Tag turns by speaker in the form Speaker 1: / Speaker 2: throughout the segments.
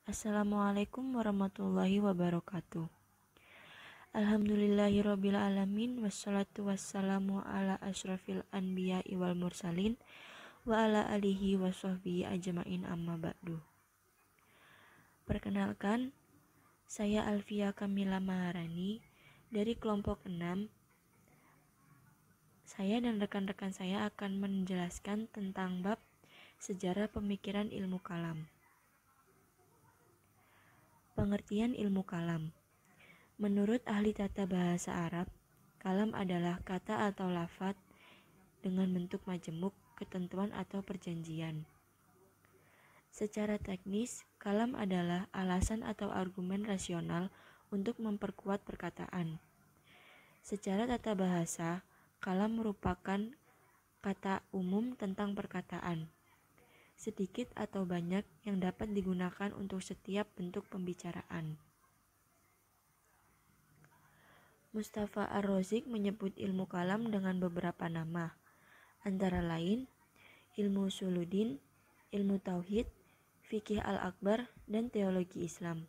Speaker 1: Assalamualaikum warahmatullahi wabarakatuh. Alhamdulillahirabbil alamin wassalatu wassalamu ala asyrafil anbiya'i wal mursalin wa ala alihi washabbihi ajmain amma ba'du. Perkenalkan, saya Alfia Kamila Maharani dari kelompok 6. Saya dan rekan-rekan saya akan menjelaskan tentang bab sejarah pemikiran ilmu kalam. Pengertian ilmu kalam. Menurut ahli tata bahasa Arab, kalam adalah kata atau lafadz dengan bentuk majemuk, ketentuan atau perjanjian. Secara teknis, kalam adalah alasan atau argumen rasional untuk memperkuat perkataan. Secara tata bahasa, kalam merupakan kata umum tentang perkataan, sedikit atau banyak yang dapat digunakan untuk setiap bentuk pembicaraan. Mustafa Ar-Razik menyebut ilmu kalam dengan beberapa nama, antara lain ilmu usuluddin, ilmu tauhid, fikih al-akbar, dan teologi Islam.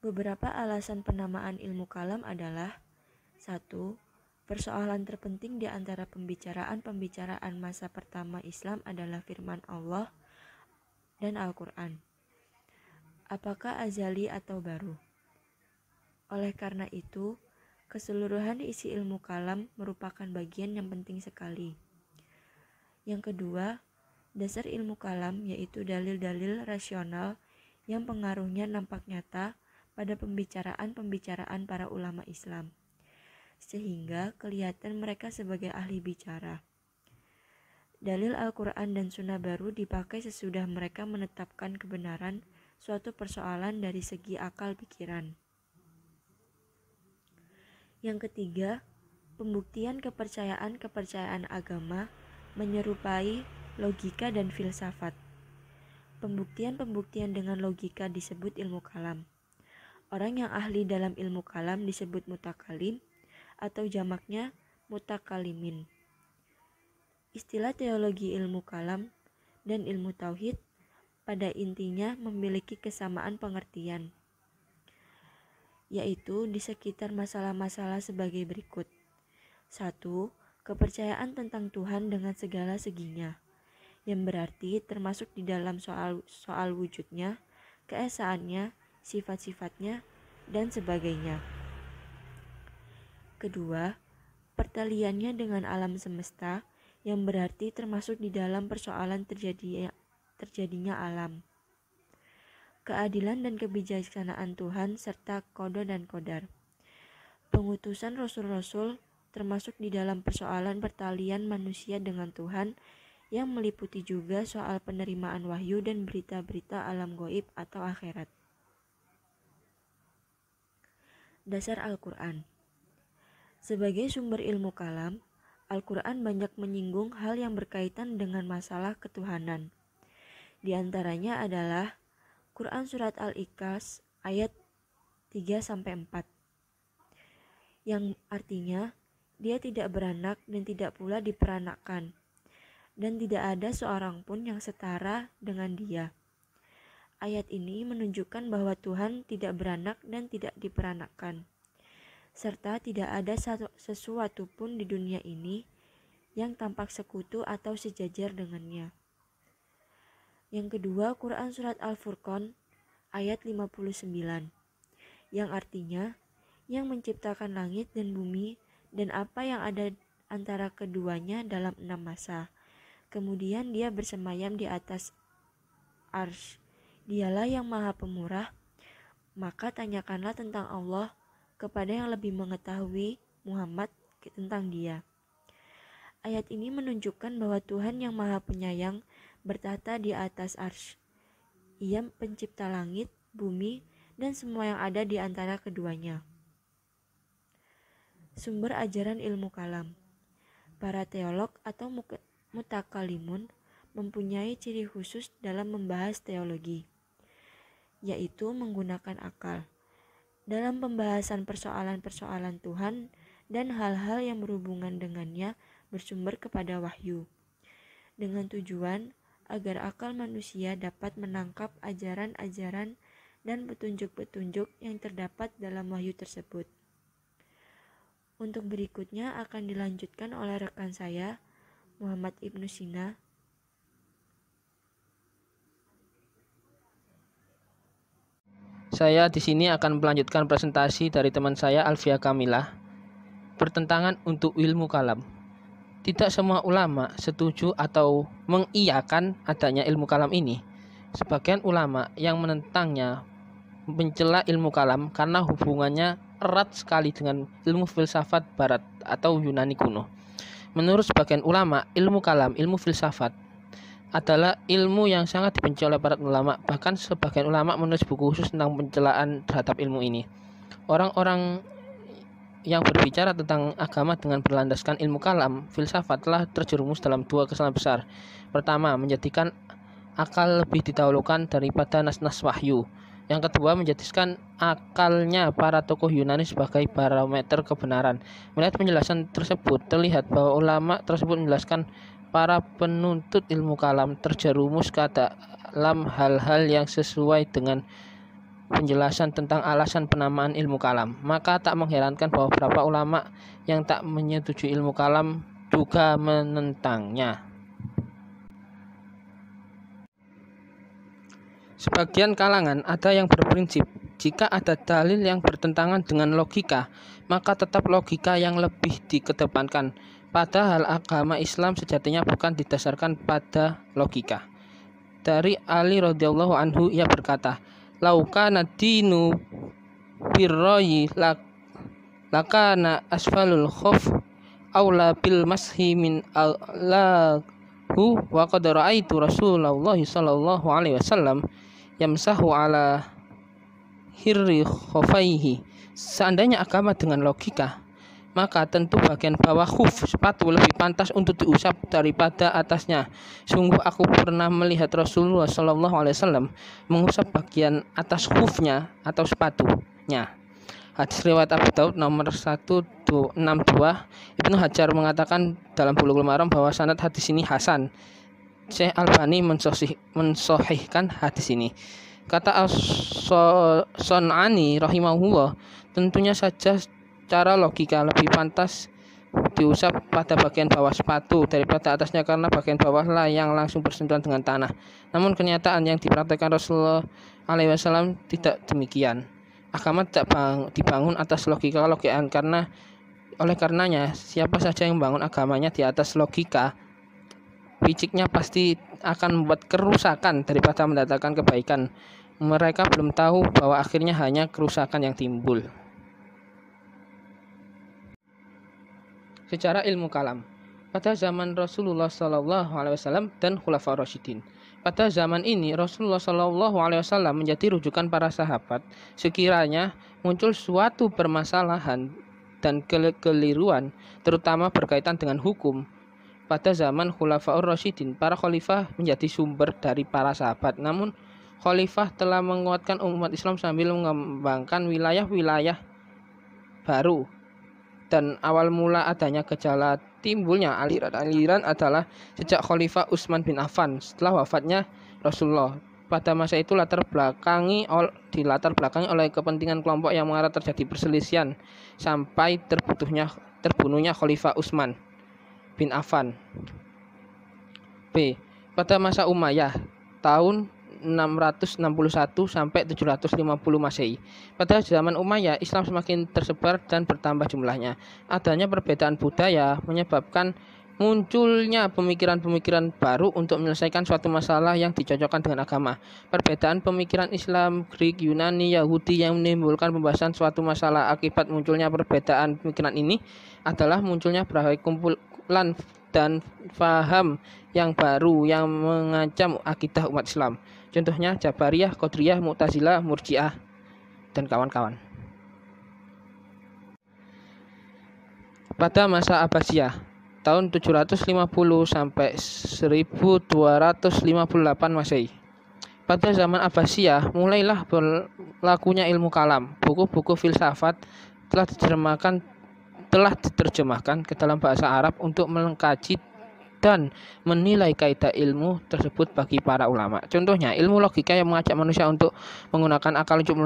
Speaker 1: Beberapa alasan penamaan ilmu kalam adalah: 1. Persoalan terpenting di antara pembicaraan masa pertama Islam adalah firman Allah dan Al-Quran. Apakah azali atau baru? Oleh karena itu, keseluruhan isi ilmu kalam merupakan bagian yang penting sekali. Yang kedua, dasar ilmu kalam yaitu dalil-dalil rasional yang pengaruhnya nampak nyata pada pembicaraan para ulama Islam, sehingga kelihatan mereka sebagai ahli bicara. Dalil Al-Quran dan Sunnah baru dipakai sesudah mereka menetapkan kebenaran suatu persoalan dari segi akal pikiran. Yang ketiga, pembuktian kepercayaan agama menyerupai logika dan filsafat. Pembuktian dengan logika disebut ilmu kalam. Orang yang ahli dalam ilmu kalam disebut mutakalim atau jamaknya mutakalimin. Istilah teologi ilmu kalam dan ilmu tauhid pada intinya memiliki kesamaan pengertian, yaitu di sekitar masalah-masalah sebagai berikut. 1. Kepercayaan tentang Tuhan dengan segala seginya, yang berarti termasuk di dalam soal wujudnya, keesaannya, sifat-sifatnya, dan sebagainya. Kedua, pertaliannya dengan alam semesta, yang berarti termasuk di dalam persoalan terjadinya alam, keadilan dan kebijaksanaan Tuhan, serta qada dan qadar. Pengutusan rasul-rasul termasuk di dalam persoalan pertalian manusia dengan Tuhan, yang meliputi juga soal penerimaan wahyu dan berita-berita alam gaib atau akhirat. Dasar Al-Quran. Sebagai sumber ilmu kalam, Al-Quran banyak menyinggung hal yang berkaitan dengan masalah ketuhanan. Di antaranya adalah Quran Surat Al-Ikhlas ayat 3-4, yang artinya dia tidak beranak dan tidak pula diperanakkan, dan tidak ada seorang pun yang setara dengan dia. Ayat ini menunjukkan bahwa Tuhan tidak beranak dan tidak diperanakkan, serta tidak ada sesuatu pun di dunia ini yang tampak sekutu atau sejajar dengannya. Yang kedua, Quran Surat Al-Furqan ayat 59, yang artinya yang menciptakan langit dan bumi dan apa yang ada antara keduanya dalam 6 masa. Kemudian dia bersemayam di atas arsy. Dialah yang maha pemurah. Maka tanyakanlah tentang Allah kepada yang lebih mengetahui, Muhammad, tentang dia. Ayat ini menunjukkan bahwa Tuhan yang maha penyayang bertahta di atas arsy. Ia pencipta langit, bumi, dan semua yang ada di antara keduanya. Sumber ajaran ilmu kalam. Para teolog atau mutakalimun mempunyai ciri khusus dalam membahas teologi, yaitu menggunakan akal dalam pembahasan persoalan-persoalan Tuhan dan hal-hal yang berhubungan dengannya bersumber kepada wahyu, dengan tujuan agar akal manusia dapat menangkap ajaran-ajaran dan petunjuk-petunjuk yang terdapat dalam wahyu tersebut. Untuk berikutnya akan dilanjutkan oleh rekan saya, Muhammad Ibnu Sina.
Speaker 2: Saya di sini akan melanjutkan presentasi dari teman saya Alfia Kamilah, pertentangan untuk ilmu kalam. Tidak semua ulama setuju atau mengiyakan adanya ilmu kalam ini. Sebagian ulama yang menentangnya mencela ilmu kalam karena hubungannya erat sekali dengan ilmu filsafat barat atau Yunani kuno. Menurut sebagian ulama, ilmu kalam, ilmu filsafat adalah ilmu yang sangat dibenci oleh para ulama. Bahkan sebagian ulama menulis buku khusus tentang pencelaan terhadap ilmu ini. Orang-orang yang berbicara tentang agama dengan berlandaskan ilmu kalam, filsafat telah terjerumus dalam dua kesalahan besar. Pertama, menjadikan akal lebih didahulukan daripada nas-nas wahyu. Yang kedua, menjadikan akalnya para tokoh Yunani sebagai barometer kebenaran. Melihat penjelasan tersebut, terlihat bahwa ulama tersebut menjelaskan para penuntut ilmu kalam terjerumus ke dalam hal-hal yang sesuai dengan penjelasan tentang alasan penamaan ilmu kalam. Maka tak mengherankan bahwa beberapa ulama yang tak menyetujui ilmu kalam juga menentangnya. Sebagian kalangan ada yang berprinsip jika ada dalil yang bertentangan dengan logika, maka tetap logika yang lebih dikedepankan. Padahal agama Islam sejatinya bukan didasarkan pada logika. Dari Ali radhiyallahu anhu, ia berkata, "Laukana dinu birroyi lakana asfalul khof aula bil mashi min allahu wa qad ra'aitu Rasulullah sallallahu alaihi wasallam yamsahu ala hirri khofaihi." Seandainya agama dengan logika, maka tentu bagian bawah khuf sepatu lebih pantas untuk diusap daripada atasnya. Sungguh aku pernah melihat Rasulullah Shallallahu Alaihi Wasallam mengusap bagian atas khufnya atau sepatunya. Hadis riwayat Abu Daud nomor 162. Ibnu Hajar mengatakan dalam Bulughul Maram bahwa sanad hadis ini hasan. Syekh Albani mensohihkan hadis ini. Kata As-Son'ani rahimahullah, tentunya saja secara logika lebih pantas diusap pada bagian bawah sepatu daripada atasnya karena bagian bawah lah yang langsung bersentuhan dengan tanah. Namun kenyataan yang dipraktikkan Rasulullah SAW tidak demikian. Agama tidak dibangun atas logika-logikaan oleh karenanya siapa saja yang membangun agamanya di atas logika, piciknya pasti akan membuat kerusakan daripada mendatangkan kebaikan. Mereka belum tahu bahwa akhirnya hanya kerusakan yang timbul. Secara ilmu kalam, pada zaman Rasulullah SAW dan Khulafaur Rasyidin. Pada zaman ini Rasulullah SAW menjadi rujukan para sahabat. Sekiranya muncul suatu permasalahan dan kekeliruan, terutama berkaitan dengan hukum, pada zaman Khulafaur Rasyidin, para khalifah menjadi sumber dari para sahabat. Namun khalifah telah menguatkan umat Islam sambil mengembangkan wilayah-wilayah baru. Dan awal mula adanya gejala timbulnya aliran-aliran adalah sejak Khalifah Utsman bin Affan setelah wafatnya Rasulullah. Pada masa itu dilatar belakangi oleh kepentingan kelompok yang mengarah terjadi perselisihan sampai terbunuhnya Khalifah Utsman bin Affan. B. Pada masa Umayyah tahun 661 sampai 750 Masehi. Pada zaman Umayyah, Islam semakin tersebar dan bertambah jumlahnya. Adanya perbedaan budaya menyebabkan munculnya pemikiran-pemikiran baru untuk menyelesaikan suatu masalah yang dicocokkan dengan agama. Perbedaan pemikiran Islam, Greek, Yunani, Yahudi yang menimbulkan pembahasan suatu masalah. Akibat munculnya perbedaan pemikiran ini adalah munculnya berbagai kumpulan dan faham yang baru yang mengancam akidah umat Islam. Contohnya Jabariyah, Qadariyah, Mu'tazilah, Murji'ah, dan kawan-kawan. Pada masa Abbasiyah tahun 750 sampai 1258 Masehi. Pada zaman Abbasiyah mulailah berlakunya ilmu kalam. Buku-buku filsafat telah diterjemahkan ke dalam bahasa Arab untuk mengkaji dan menilai kaidah ilmu tersebut bagi para ulama. Contohnya, ilmu logika yang mengajak manusia untuk menggunakan akal untuk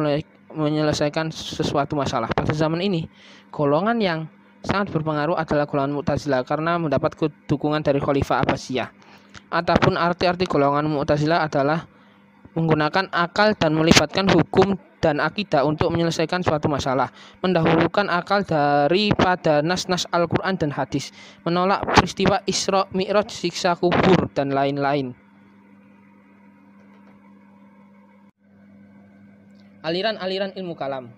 Speaker 2: menyelesaikan sesuatu masalah. Pada zaman ini, golongan yang sangat berpengaruh adalah golongan Mu'tazilah karena mendapat dukungan dari Khalifah Abbasiyah. Adapun arti-arti golongan Mu'tazilah adalah menggunakan akal dan melibatkan hukum dan akidah untuk menyelesaikan suatu masalah, mendahulukan akal daripada nas-nas Al-Quran dan hadis, menolak peristiwa Isra Mi'raj, siksa kubur, dan lain-lain. Aliran-aliran ilmu kalam.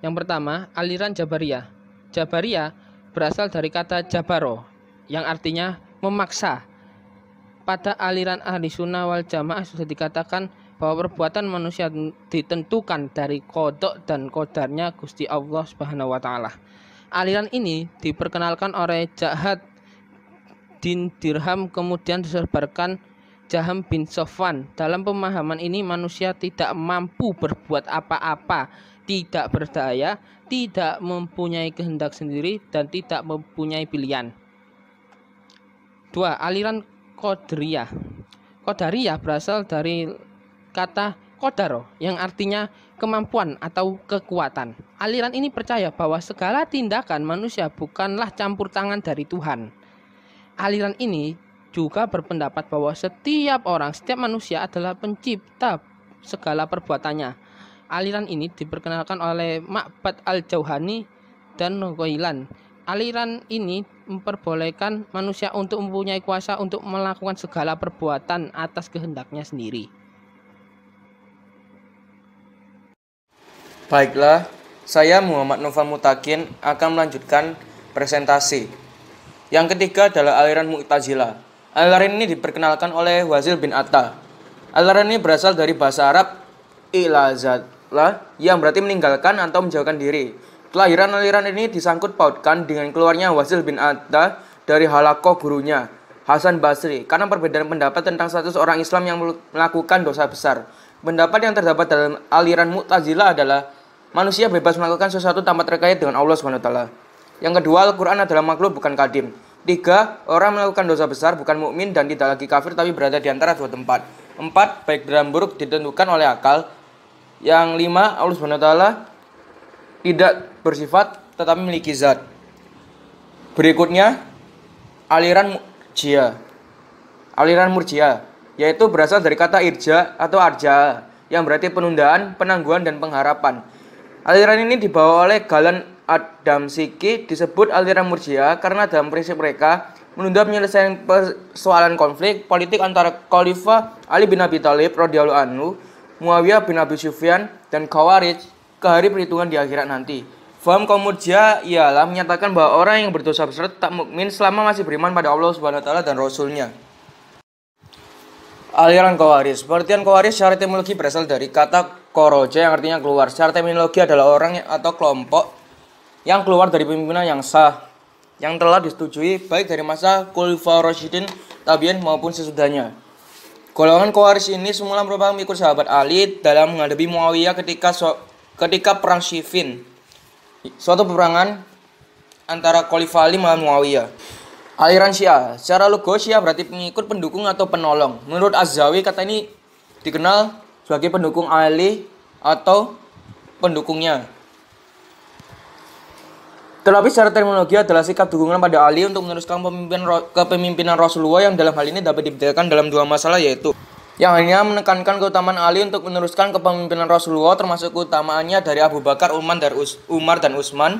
Speaker 2: Yang pertama, aliran Jabariyah. Jabariyah berasal dari kata jabaro, yang artinya memaksa. Pada aliran ahli sunnah wal jamaah sudah dikatakan bahwa perbuatan manusia ditentukan dari qada dan qadarnya Gusti Allah Subhanahu wa taala. Aliran ini diperkenalkan oleh Ja'ad bin Dirham kemudian disebarkan Jaham bin Sofwan. Dalam pemahaman ini manusia tidak mampu berbuat apa-apa, tidak berdaya, tidak mempunyai kehendak sendiri dan tidak mempunyai pilihan. 2. Aliran Qadariyah. Qadariyah berasal dari kata qadaro yang artinya kemampuan atau kekuatan. Aliran ini percaya bahwa segala tindakan manusia bukanlah campur tangan dari Tuhan. Aliran ini juga berpendapat bahwa setiap manusia adalah pencipta segala perbuatannya. Aliran ini diperkenalkan oleh Ma'bad al-Jauhani dan Ghailan. Aliran ini memperbolehkan manusia untuk mempunyai kuasa untuk melakukan segala perbuatan atas kehendaknya sendiri.
Speaker 3: Baiklah, saya Muhammad Nova Mutakin akan melanjutkan presentasi. Yang ketiga adalah aliran Mu'tazilah. Aliran ini diperkenalkan oleh Wazil bin Atta. Aliran ini berasal dari bahasa Arab ilazatlah yang berarti meninggalkan atau menjauhkan diri. Kelahiran aliran ini disangkut pautkan dengan keluarnya Wazil bin Atta dari halakoh gurunya Hasan Basri karena perbedaan pendapat tentang status orang Islam yang melakukan dosa besar. Pendapat yang terdapat dalam aliran Mu'tazilah adalah manusia bebas melakukan sesuatu tanpa terkait dengan Allah SWT. Yang kedua, Al-Quran adalah makhluk bukan kadim. 3. Orang melakukan dosa besar bukan mukmin dan tidak lagi kafir tapi berada di antara dua tempat. 4. Baik dan buruk ditentukan oleh akal. Yang 5. Allah SWT tidak bersifat tetapi memiliki zat. Berikutnya aliran Murji'ah. Aliran Murji'ah yaitu berasal dari kata irja atau arja yang berarti penundaan, penangguhan dan pengharapan. Aliran ini dibawa oleh Galan ad-Damsyiki. Disebut aliran Murji'ah karena dalam prinsip mereka menunda penyelesaian persoalan konflik politik antara Khalifah Ali bin Abi Thalib radhiyallahu anhu, Muawiyah bin Abi Sufyan dan Khawarij ke hari perhitungan di akhirat nanti. Faham kaum Murji'ah ialah menyatakan bahwa orang yang berdosa besar tak mukmin selama masih beriman pada Allah Subhanahu wa taala dan Rasulnya. Aliran Khawarij. Pengertian Khawarij secara etimologi berasal dari kata kharaja yang artinya keluar. Secara terminologi adalah orang atau kelompok yang keluar dari pimpinan yang sah yang telah disetujui baik dari masa Khulafaur Rasyidin, tabi'in maupun sesudahnya. Golongan Khawarij ini semula merupakan pengikut sahabat Ali dalam menghadapi Muawiyah ketika perang Siffin, suatu peperangan antara Khalifah Ali melawan Muawiyah. Aliran Syiah. Secara logo Syiah berarti pengikut, pendukung atau penolong. Menurut Az-Zawi kata ini dikenal sebagai pendukung Ali atau pendukungnya. Tetapi secara terminologi adalah sikap dukungan pada Ali untuk meneruskan kepemimpinan Rasulullah yang dalam hal ini dapat dibedakan dalam dua masalah, yaitu yang hanya menekankan keutamaan Ali untuk meneruskan kepemimpinan Rasulullah termasuk keutamaannya dari Abu Bakar, Umar dan Utsman.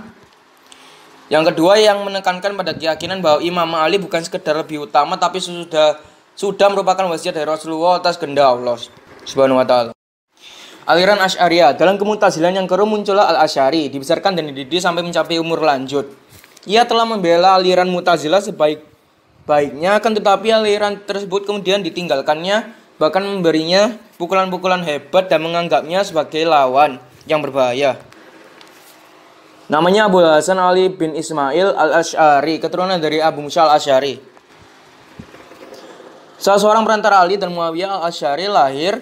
Speaker 3: Yang kedua yang menekankan pada keyakinan bahwa Imam Ali bukan sekedar lebih utama tapi sudah merupakan wasiat dari Rasulullah atas kehendak Allah Subhanahu wa taala. Aliran Asy'ariyah. Dalam kemu'tazilan yang kerum muncullah Al-Asy'ari, dibesarkan dan dididik sampai mencapai umur lanjut. Ia telah membela aliran Mu'tazilah sebaik-baiknya, akan tetapi aliran tersebut kemudian ditinggalkannya, bahkan memberinya pukulan-pukulan hebat dan menganggapnya sebagai lawan yang berbahaya. Namanya Abu Hasan Ali bin Ismail Al-Asy'ari, keturunan dari Abu Musa Al-Asy'ari. Salah seorang perantara Ali dan Muawiyah Al-Asy'ari lahir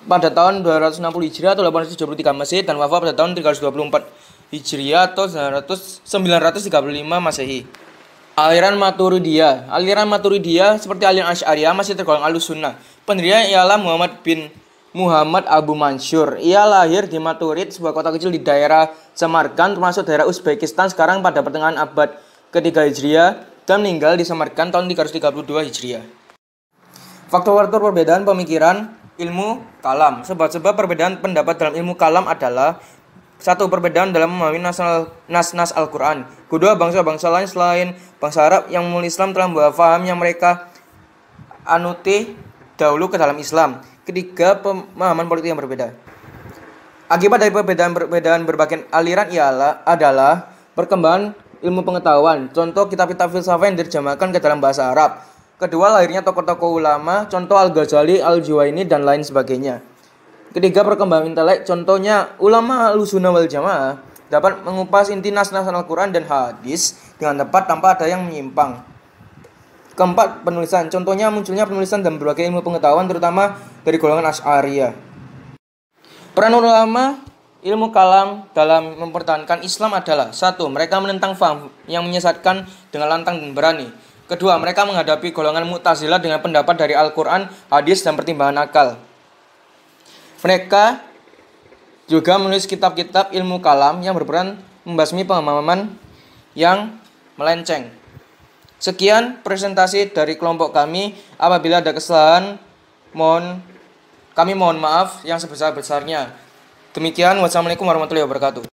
Speaker 3: pada tahun 260 Hijriah atau 873 Masehi dan wafat pada tahun 324 Hijriah atau 935 Masehi. Aliran Maturidiyah. Aliran Maturidiyah seperti aliran Asy'ariyah masih tergolong Ahlussunnah. Pendirinya ialah Muhammad Abu Mansur. Ia lahir di Maturid, sebuah kota kecil di daerah Samarkand, termasuk daerah Uzbekistan sekarang pada pertengahan abad ke-3 Hijriah dan meninggal di Samarkand tahun 332 Hijriah. Faktor-faktor perbedaan pemikiran ilmu kalam. Sebab-sebab perbedaan pendapat dalam ilmu kalam adalah: 1. Perbedaan dalam memahami nas-nas Al-Quran. Kedua, bangsa-bangsa lain selain bangsa Arab yang memulai Islam telah membawa faham yang mereka anuti dahulu ke dalam Islam. Ketiga, pemahaman politik yang berbeda. Akibat dari perbedaan berbagai aliran adalah perkembangan ilmu pengetahuan. Contoh, kitab-kitab filsafat yang diterjemahkan ke dalam bahasa Arab. Kedua, lahirnya tokoh-tokoh ulama, contoh Al-Ghazali, Al-Juwaini, dan lain sebagainya. Ketiga, perkembangan intelek, contohnya ulama Ahlussunnah wal Jamaah dapat mengupas inti nas-nas Al-Quran dan hadis dengan tepat tanpa ada yang menyimpang. Keempat, penulisan, contohnya munculnya penulisan dalam berbagai ilmu pengetahuan terutama dari golongan Asy'ariyah. Peran ulama ilmu kalam dalam mempertahankan Islam adalah: 1. Mereka menentang faham yang menyesatkan dengan lantang dan berani. Kedua, mereka menghadapi golongan Mu'tazilah dengan pendapat dari Al-Quran, hadis, dan pertimbangan akal. Mereka juga menulis kitab-kitab ilmu kalam yang berperan membasmi pemahaman yang melenceng. Sekian presentasi dari kelompok kami. Apabila ada kesalahan, kami mohon maaf yang sebesar-besarnya. Demikian, wassalamualaikum warahmatullahi wabarakatuh.